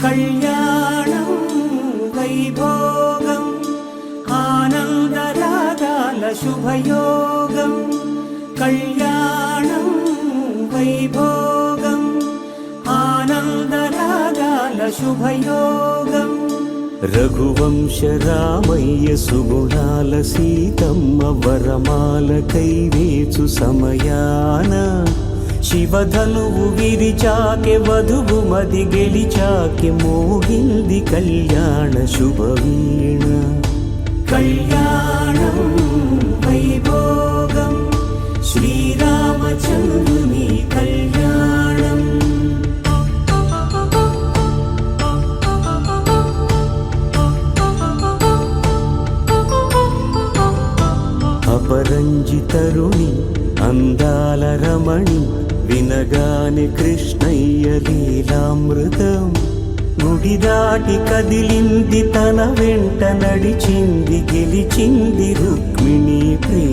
కళ్యాణం వైభోగం ఆనందరాగాల శుభయోగం కళ్యాణం వైభోగం ఆనందరాగాల శుభయోగం రఘువంశ రామయ్య సుగుణాల సీతమ్మ వరమాల కైవేచు సమయాన శివధనువు విరిచాకె వధువు మది గెలిచాకె మోగింది కళ్యాణ శుభవీణ కళ్యాణం వైభోగం శ్రీరామచంద్రుని కళ్యాణం అపరంజి తరుణి అందాల రమణి వినగాని కృష్ణయ్య లీలామృతం గుడి దాటి కదిలింది తన వెంట నడిచింది గెలిచింది రుక్మిణి ప్రియ